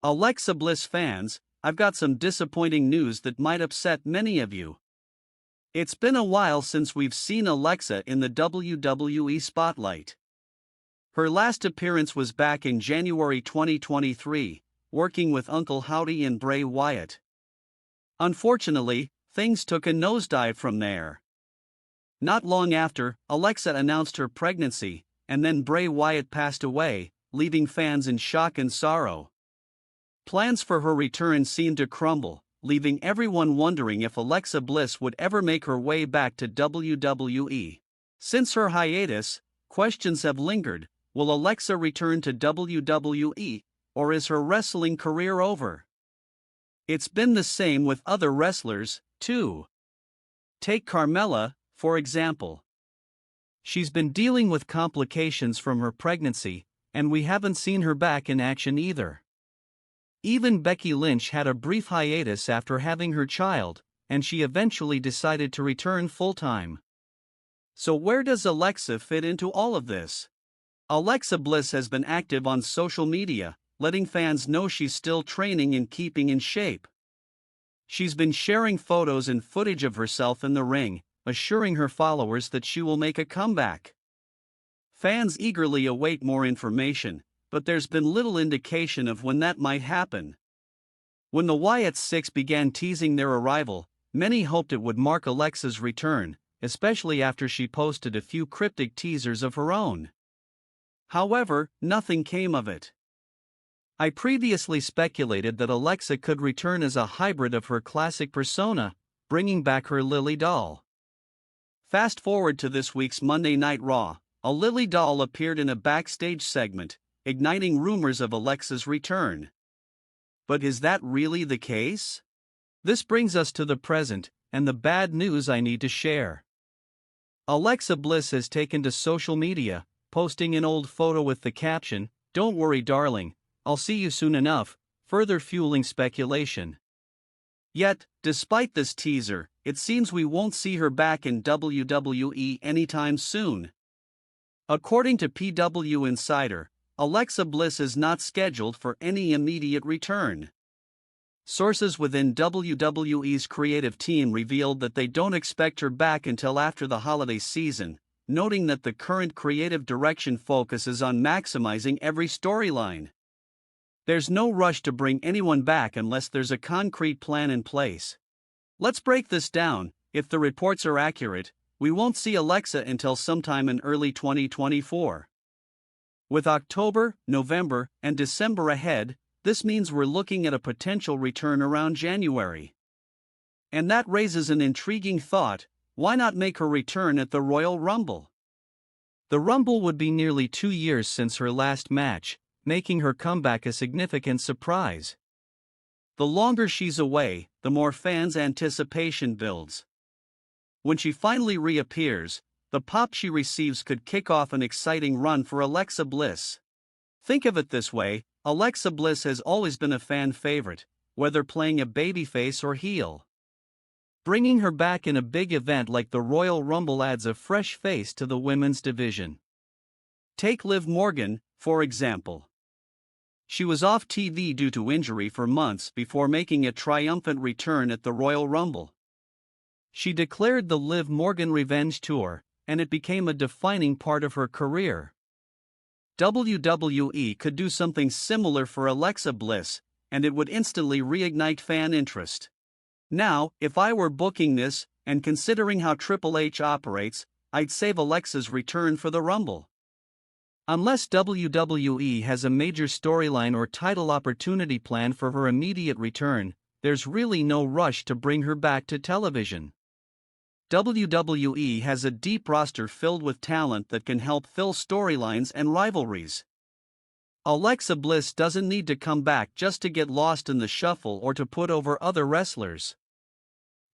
Alexa Bliss fans, I've got some disappointing news that might upset many of you. It's been a while since we've seen Alexa in the WWE spotlight. Her last appearance was back in January 2023, working with Uncle Howdy and Bray Wyatt. Unfortunately, things took a nosedive from there. Not long after, Alexa announced her pregnancy, and then Bray Wyatt passed away, leaving fans in shock and sorrow. Plans for her return seemed to crumble, leaving everyone wondering if Alexa Bliss would ever make her way back to WWE. Since her hiatus, questions have lingered: will Alexa return to WWE, or is her wrestling career over? It's been the same with other wrestlers, too. Take Carmella, for example. She's been dealing with complications from her pregnancy, and we haven't seen her back in action either. Even Becky Lynch had a brief hiatus after having her child, and she eventually decided to return full-time. So where does Alexa fit into all of this? Alexa Bliss has been active on social media, letting fans know she's still training and keeping in shape. She's been sharing photos and footage of herself in the ring, assuring her followers that she will make a comeback. Fans eagerly await more information, but there's been little indication of when that might happen. When the Wyatt Six began teasing their arrival, many hoped it would mark Alexa's return, especially after she posted a few cryptic teasers of her own. However, nothing came of it. I previously speculated that Alexa could return as a hybrid of her classic persona, bringing back her Lily doll. Fast forward to this week's Monday Night Raw, a Lily doll appeared in a backstage segment, igniting rumors of Alexa's return. But is that really the case? This brings us to the present, and the bad news I need to share. Alexa Bliss has taken to social media, posting an old photo with the caption, "Don't worry darling, I'll see you soon enough," further fueling speculation. Yet, despite this teaser, it seems we won't see her back in WWE anytime soon. According to PW Insider, Alexa Bliss is not scheduled for any immediate return. Sources within WWE's creative team revealed that they don't expect her back until after the holiday season, noting that the current creative direction focuses on maximizing every storyline. There's no rush to bring anyone back unless there's a concrete plan in place. Let's break this down. If the reports are accurate, we won't see Alexa until sometime in early 2024. With October, November, and December ahead, this means we're looking at a potential return around January. And that raises an intriguing thought: why not make her return at the Royal Rumble? The Rumble would be nearly 2 years since her last match, making her comeback a significant surprise. The longer she's away, the more fans' anticipation builds. When she finally reappears, the pop she receives could kick off an exciting run for Alexa Bliss. Think of it this way: Alexa Bliss has always been a fan favorite, whether playing a babyface or heel. Bringing her back in a big event like the Royal Rumble adds a fresh face to the women's division. Take Liv Morgan, for example. She was off TV due to injury for months before making a triumphant return at the Royal Rumble. She declared the Liv Morgan Revenge Tour, and it became a defining part of her career. WWE could do something similar for Alexa Bliss, and it would instantly reignite fan interest. Now, if I were booking this, and considering how Triple H operates, I'd save Alexa's return for the Rumble. Unless WWE has a major storyline or title opportunity planned for her immediate return, there's really no rush to bring her back to television. WWE has a deep roster filled with talent that can help fill storylines and rivalries. Alexa Bliss doesn't need to come back just to get lost in the shuffle or to put over other wrestlers.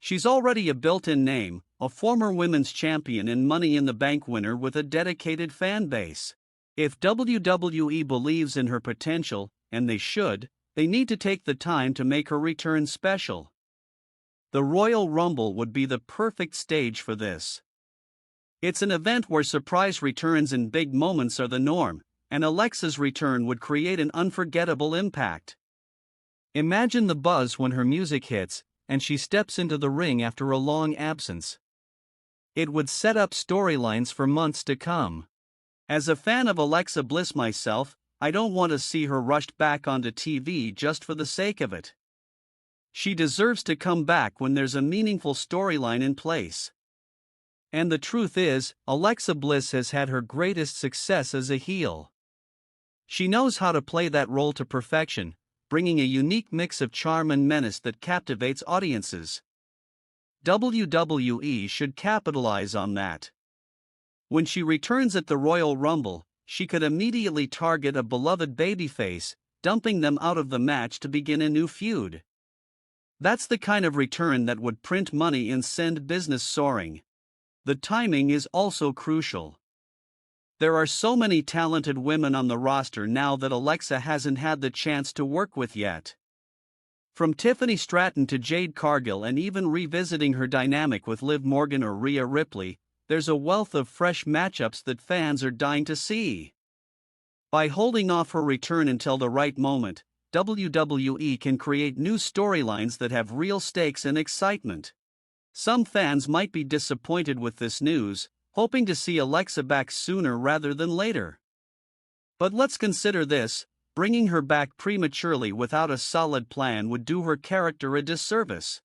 She's already a built-in name, a former women's champion and Money in the Bank winner with a dedicated fan base. If WWE believes in her potential, and they should, they need to take the time to make her return special. The Royal Rumble would be the perfect stage for this. It's an event where surprise returns and big moments are the norm, and Alexa's return would create an unforgettable impact. Imagine the buzz when her music hits, and she steps into the ring after a long absence. It would set up storylines for months to come. As a fan of Alexa Bliss myself, I don't want to see her rushed back onto TV just for the sake of it. She deserves to come back when there's a meaningful storyline in place. And the truth is, Alexa Bliss has had her greatest success as a heel. She knows how to play that role to perfection, bringing a unique mix of charm and menace that captivates audiences. WWE should capitalize on that. When she returns at the Royal Rumble, she could immediately target a beloved babyface, dumping them out of the match to begin a new feud. That's the kind of return that would print money and send business soaring. The timing is also crucial. There are so many talented women on the roster now that Alexa hasn't had the chance to work with yet. From Tiffany Stratton to Jade Cargill, and even revisiting her dynamic with Liv Morgan or Rhea Ripley, there's a wealth of fresh matchups that fans are dying to see. By holding off her return until the right moment, WWE can create new storylines that have real stakes and excitement. Some fans might be disappointed with this news, hoping to see Alexa back sooner rather than later. But let's consider this: bringing her back prematurely without a solid plan would do her character a disservice.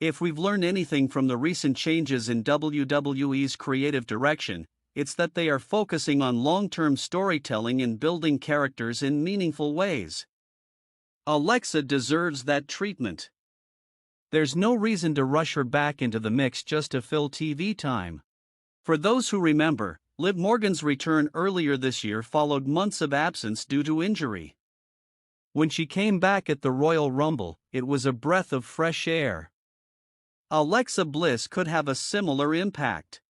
If we've learned anything from the recent changes in WWE's creative direction, it's that they are focusing on long-term storytelling and building characters in meaningful ways. Alexa deserves that treatment. There's no reason to rush her back into the mix just to fill TV time. For those who remember, Liv Morgan's return earlier this year followed months of absence due to injury. When she came back at the Royal Rumble, it was a breath of fresh air. Alexa Bliss could have a similar impact.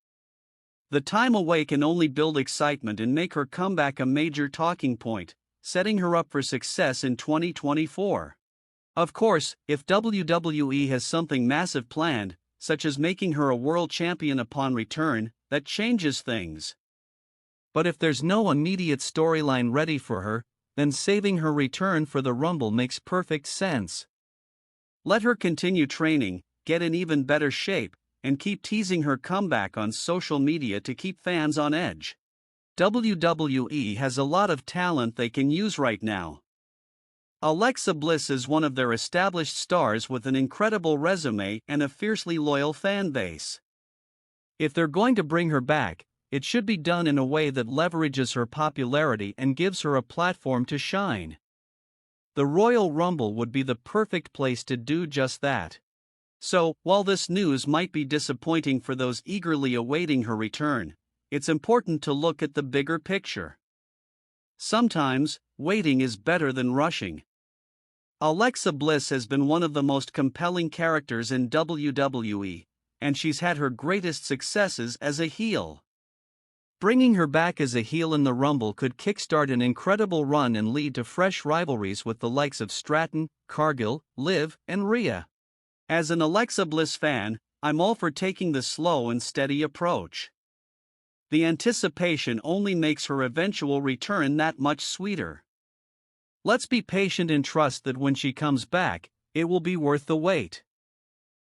The time away can only build excitement and make her comeback a major talking point, setting her up for success in 2024. Of course, if WWE has something massive planned, such as making her a world champion upon return, that changes things. But if there's no immediate storyline ready for her, then saving her return for the Rumble makes perfect sense. Let her continue training, get in even better shape, and keep teasing her comeback on social media to keep fans on edge. WWE has a lot of talent they can use right now. Alexa Bliss is one of their established stars with an incredible resume and a fiercely loyal fan base. If they're going to bring her back, it should be done in a way that leverages her popularity and gives her a platform to shine. The Royal Rumble would be the perfect place to do just that. So, while this news might be disappointing for those eagerly awaiting her return, it's important to look at the bigger picture. Sometimes, waiting is better than rushing. Alexa Bliss has been one of the most compelling characters in WWE, and she's had her greatest successes as a heel. Bringing her back as a heel in the Rumble could kickstart an incredible run and lead to fresh rivalries with the likes of Stratton, Cargill, Liv, and Rhea. As an Alexa Bliss fan, I'm all for taking the slow and steady approach. The anticipation only makes her eventual return that much sweeter. Let's be patient and trust that when she comes back, it will be worth the wait.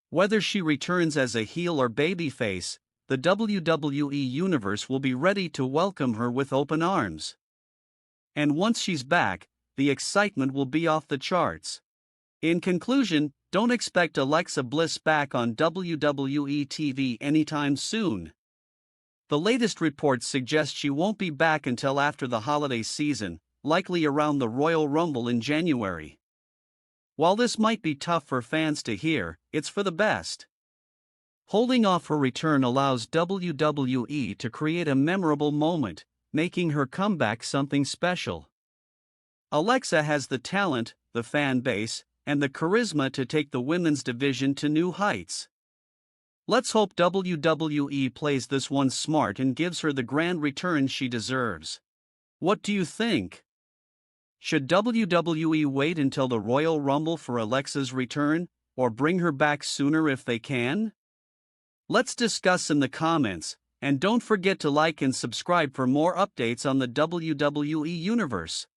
Whether she returns as a heel or babyface, the WWE Universe will be ready to welcome her with open arms. And once she's back, the excitement will be off the charts. In conclusion, don't expect Alexa Bliss back on WWE TV anytime soon. The latest reports suggest she won't be back until after the holiday season, likely around the Royal Rumble in January. While this might be tough for fans to hear, it's for the best. Holding off her return allows WWE to create a memorable moment, making her comeback something special. Alexa has the talent, the fan base, and the charisma to take the women's division to new heights. Let's hope WWE plays this one smart and gives her the grand return she deserves. What do you think? Should WWE wait until the Royal Rumble for Alexa's return, or bring her back sooner if they can? Let's discuss in the comments, and don't forget to like and subscribe for more updates on the WWE Universe.